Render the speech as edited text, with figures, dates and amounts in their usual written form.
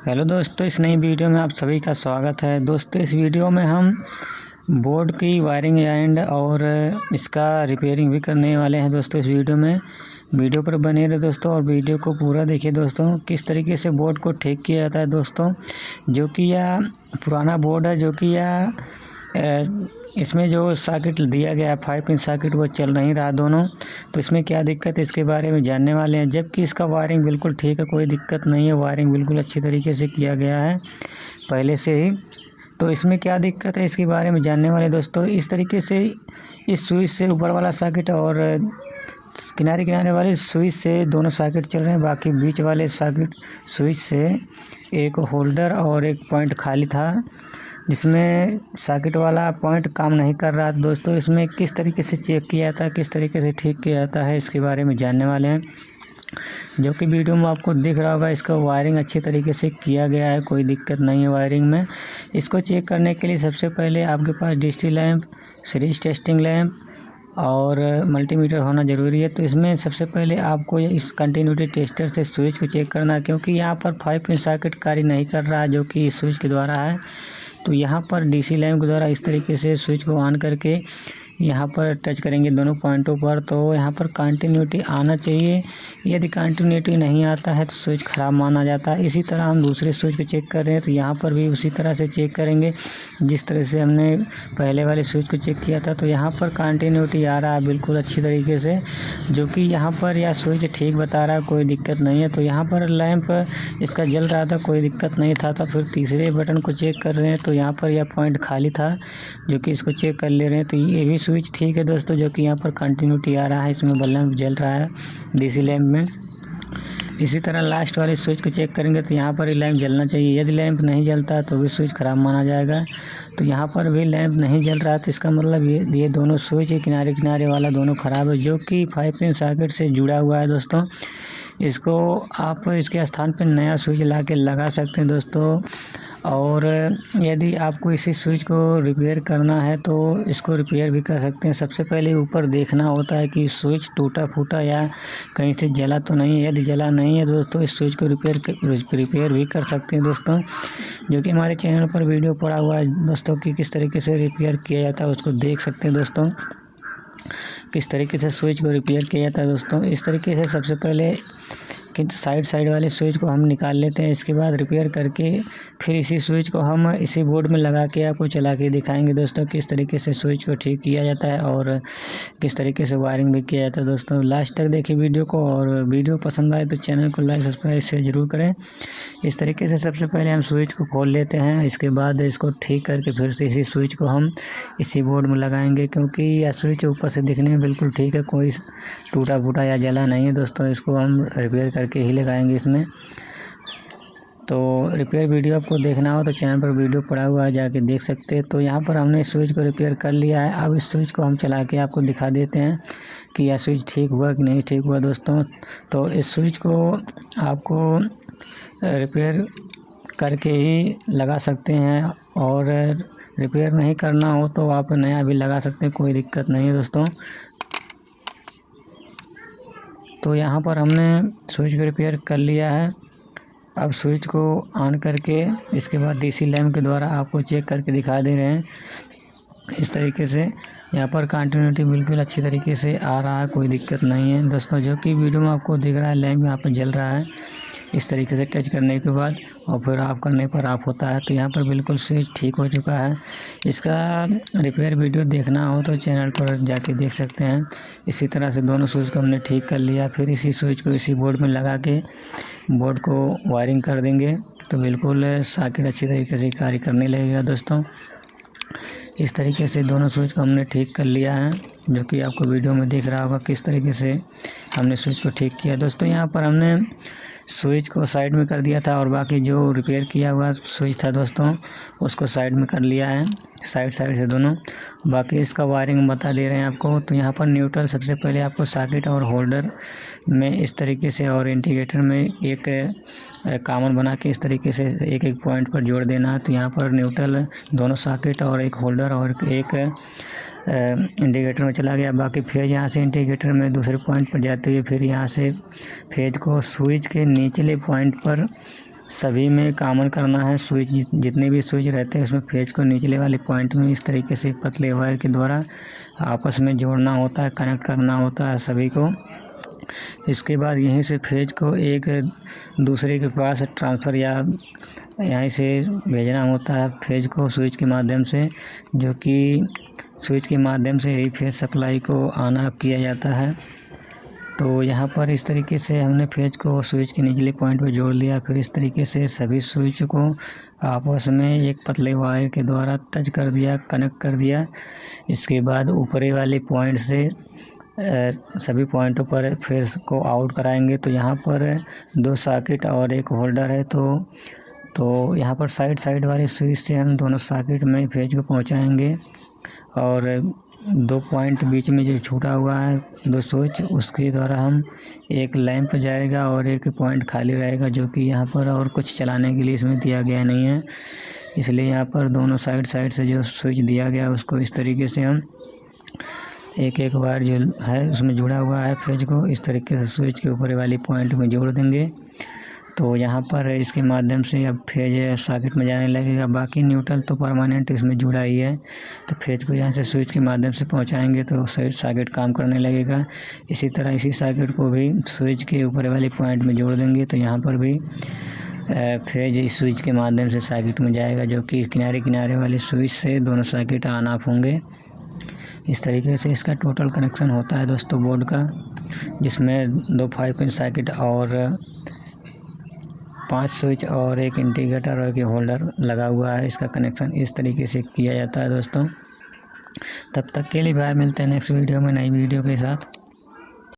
Hello दोस्तों, इस नई वीडियो में आप सभी का स्वागत है। दोस्तों, इस वीडियो में हम बोर्ड की वायरिंग एंड और इसका रिपेयरिंग भी करने वाले हैं। दोस्तों, इस वीडियो पर बने रहे दोस्तों और वीडियो को पूरा देखिए दोस्तों। किस तरीके से बोर्ड को ठीक किया जाता है दोस्तों, जो कि यह पुराना बोर्ड है, जो कि यह इसमें जो सॉकेट दिया गया है 5 पिन सॉकेट वो चल नहीं रहा दोनों। तो इसमें क्या दिक्कत है इसके बारे में जानने वाले हैं। जबकि इसका वायरिंग बिल्कुल ठीक है, कोई दिक्कत नहीं है, वायरिंग बिल्कुल अच्छी तरीके से किया गया है पहले से ही। तो इसमें क्या दिक्कत है इसके बारे में जानने वाले दोस्तों। इस तरीके से इस स्विच से ऊपर वाला सॉकेट और किनारे वाले स्विच से दोनों सॉकेट चल रहे हैं। बाकी बीच वाले सॉकेट स्विच से एक होल्डर और एक पॉइंट खाली था, जिसमें सॉकेट वाला पॉइंट काम नहीं कर रहा था। दोस्तों, इसमें किस तरीके से चेक किया जाता है, किस तरीके से ठीक किया जाता है, इसके बारे में जानने वाले हैं। जो कि वीडियो में आपको दिख रहा होगा, इसका वायरिंग अच्छी तरीके से किया गया है, कोई दिक्कत नहीं है वायरिंग में। इसको चेक करने के लिए सबसे पहले आपके पास डिस्टी लैंप, सीरीज टेस्टिंग लैंप और मल्टीमीटर होना ज़रूरी है। तो इसमें सबसे पहले आपको इस कंटिन्यूटी टेस्टर से स्विच को चेक करना है, क्योंकि यहाँ पर 5 पिन सॉकेट कार्य नहीं कर रहा है, जो कि इस स्विच के द्वारा है। तो यहाँ पर डीसी लैंप के द्वारा इस तरीके से स्विच को ऑन करके यहाँ पर टच करेंगे दोनों पॉइंटों पर, तो यहाँ पर कंटिन्यूटी आना चाहिए। यदि कंटिन्यूटी नहीं आता है तो स्विच ख़राब माना जाता है। इसी तरह हम दूसरे स्विच को चेक कर रहे हैं, तो यहाँ पर भी उसी तरह से चेक करेंगे जिस तरह से हमने पहले वाले स्विच को चेक किया था। तो यहाँ पर कंटिन्यूटी आ रहा है बिल्कुल अच्छी तरीके से, जो कि यहाँ पर यह स्विच ठीक बता रहा है, कोई दिक्कत नहीं है। तो यहाँ पर लैंप इसका जल रहा था, कोई दिक्कत नहीं था। तो फिर तीसरे बटन को चेक कर रहे हैं, तो यहाँ पर यह पॉइंट खाली था, जो कि इसको चेक कर ले रहे हैं। तो ये भी स्विच ठीक है दोस्तों, जो कि यहाँ पर कंटिन्यूटी आ रहा है, इसमें लैंप जल रहा है डीसी लैंप में। इसी तरह लास्ट वाले स्विच को चेक करेंगे, तो यहाँ पर ही लैंप जलना चाहिए। यदि लैंप नहीं जलता तो भी स्विच ख़राब माना जाएगा। तो यहाँ पर भी लैंप नहीं जल रहा, तो इसका मतलब ये दोनों स्विच किनारे वाला दोनों ख़राब है, जो कि 5 पिन सॉकेट से जुड़ा हुआ है दोस्तों। इसको आप इसके स्थान पर नया स्विच ला के लगा सकते हैं दोस्तों। और यदि आपको इसी स्विच को रिपेयर करना है तो इसको रिपेयर भी कर सकते हैं। सबसे पहले ऊपर देखना होता है कि स्विच टूटा फूटा या कहीं से जला तो नहीं है। यदि जला नहीं है दोस्तों, इस स्विच को रिपेयर भी कर सकते हैं दोस्तों, जो कि हमारे चैनल पर वीडियो पड़ा हुआ है दोस्तों कि किस तरीके से रिपेयर किया जाता है, उसको देख सकते हैं दोस्तों। किस तरीके से स्विच को रिपेयर किया जाता है दोस्तों, इस तरीके से सबसे पहले कि साइड वाले स्विच को हम निकाल लेते हैं। इसके बाद रिपेयर करके फिर इसी स्विच को हम इसी बोर्ड में लगा के आपको चला के दिखाएंगे दोस्तों, किस तरीके से स्विच को ठीक किया जाता है और किस तरीके से वायरिंग भी किया जाता है दोस्तों। लास्ट तक देखिए वीडियो को, और वीडियो पसंद आए तो चैनल को लाइक सब्सक्राइब से ज़रूर करें। इस तरीके से सबसे पहले हम स्विच को खोल लेते हैं, इसके बाद इसको ठीक करके फिर से इसी स्विच को हम इसी बोर्ड में लगाएंगे, क्योंकि यह स्विच ऊपर से दिखने में बिल्कुल ठीक है, कोई टूटा फूटा या जला नहीं है दोस्तों। इसको हम रिपेयर करके ही लगाएंगे इसमें। तो रिपेयर वीडियो आपको देखना हो तो चैनल पर वीडियो पड़ा हुआ है, जाके देख सकते हैं। तो यहाँ पर हमने स्विच को रिपेयर कर लिया है। अब इस स्विच को हम चला के आपको दिखा देते हैं कि यह स्विच ठीक हुआ कि नहीं ठीक हुआ दोस्तों। तो इस स्विच को आपको रिपेयर करके ही लगा सकते हैं, और रिपेयर नहीं करना हो तो आप नया भी लगा सकते हैं, कोई दिक्कत नहीं है दोस्तों। तो यहाँ पर हमने स्विच को रिपेयर कर लिया है। अब स्विच को ऑन करके इसके बाद डीसी लैंप के द्वारा आपको चेक करके दिखा दे रहे हैं। इस तरीके से यहाँ पर कंटिन्यूटी बिल्कुल अच्छी तरीके से आ रहा है, कोई दिक्कत नहीं है दोस्तों, जो कि वीडियो में आपको दिख रहा है। लैंप यहाँ पर जल रहा है इस तरीके से टच करने के बाद, और फिर ऑफ करने पर ऑफ होता है। तो यहाँ पर बिल्कुल स्विच ठीक हो चुका है। इसका रिपेयर वीडियो देखना हो तो चैनल पर जाके देख सकते हैं। इसी तरह से दोनों स्विच को हमने ठीक कर लिया। फिर इसी स्विच को इसी बोर्ड में लगा के बोर्ड को वायरिंग कर देंगे, तो बिल्कुल सॉकेट अच्छी तरीके से कार्य करने लगेगा दोस्तों। इस तरीके से दोनों स्विच को हमने ठीक कर लिया है, जो कि आपको वीडियो में दिख रहा होगा किस तरीके से हमने स्विच को ठीक किया दोस्तों। यहाँ पर हमने स्विच को साइड में कर दिया था, और बाकी जो रिपेयर किया हुआ स्विच था दोस्तों उसको साइड में कर लिया है, साइड से दोनों। बाकी इसका वायरिंग बता दे रहे हैं आपको। तो यहाँ पर न्यूट्रल सबसे पहले आपको सॉकेट और होल्डर में इस तरीके से, और इंडिकेटर में एक कॉमन बना के इस तरीके से एक पॉइंट पर जोड़ देना है। तो यहाँ पर न्यूट्रल दोनों सॉकेट और एक होल्डर और एक इंडिकेटर में चला गया। बाकी फेज यहाँ से इंडिकेटर में दूसरे पॉइंट पर जाते हुए फिर यहाँ से फेज को स्विच के निचले पॉइंट पर सभी में कॉमन करना है। स्विच जितने भी स्विच रहते हैं उसमें फेज को निचले वाले पॉइंट में इस तरीके से पतले वायर के द्वारा आपस में जोड़ना होता है, कनेक्ट करना होता है सभी को। इसके बाद यहीं से फेज को एक दूसरे के पास ट्रांसफ़र या यहीं से भेजना होता है फेज को स्विच के माध्यम से, जो कि स्विच के माध्यम से ही फेज सप्लाई को ऑन ऑफ किया जाता है। तो यहाँ पर इस तरीके से हमने फेज को स्विच के निचले पॉइंट पर जोड़ लिया। फिर इस तरीके से सभी स्विच को आपस में एक पतले वायर के द्वारा टच कर दिया, कनेक्ट कर दिया। इसके बाद ऊपरी वाले पॉइंट से सभी पॉइंटों पर फेज को आउट कराएंगे। तो यहाँ पर 2 सॉकेट और एक होल्डर है, तो यहाँ पर साइड वाले स्विच से हम दोनों सॉकेट में फेज को पहुँचाएँगे और 2 पॉइंट बीच में जो छूटा हुआ है 2 स्विच, उसके द्वारा हम एक लैंप जाएगा और एक पॉइंट खाली रहेगा, जो कि यहाँ पर और कुछ चलाने के लिए इसमें दिया गया नहीं है। इसलिए यहाँ पर दोनों साइड से जो स्विच दिया गया उसको इस तरीके से हम एक वायर जो है उसमें जुड़ा हुआ है फेज को इस तरीके से स्विच के ऊपर वाली पॉइंट में जोड़ देंगे। तो यहाँ पर इसके माध्यम से अब फेज सॉकेट में जाने लगेगा। बाकी न्यूट्रल तो परमानेंट इसमें जुड़ा ही है, तो फेज को यहाँ से स्विच के माध्यम से पहुँचाएंगे तो सॉकेट काम करने लगेगा। इसी तरह इसी सॉकेट को भी स्विच के ऊपर वाले पॉइंट में जोड़ देंगे, तो यहाँ पर भी फेज इस स्विच के माध्यम से सॉकेट में जाएगा, जो कि किनारे वाले स्विच से दोनों सॉकेट ऑन ऑफ होंगे। इस तरीके से इसका टोटल कनेक्शन होता है दोस्तों बोर्ड का, जिसमें 2 5 पिन सॉकेट और 5 स्विच और एक इंडिकेटर और एक होल्डर लगा हुआ है। इसका कनेक्शन इस तरीके से किया जाता है दोस्तों। तब तक के लिए भाई मिलते हैं नेक्स्ट वीडियो में नई वीडियो के साथ।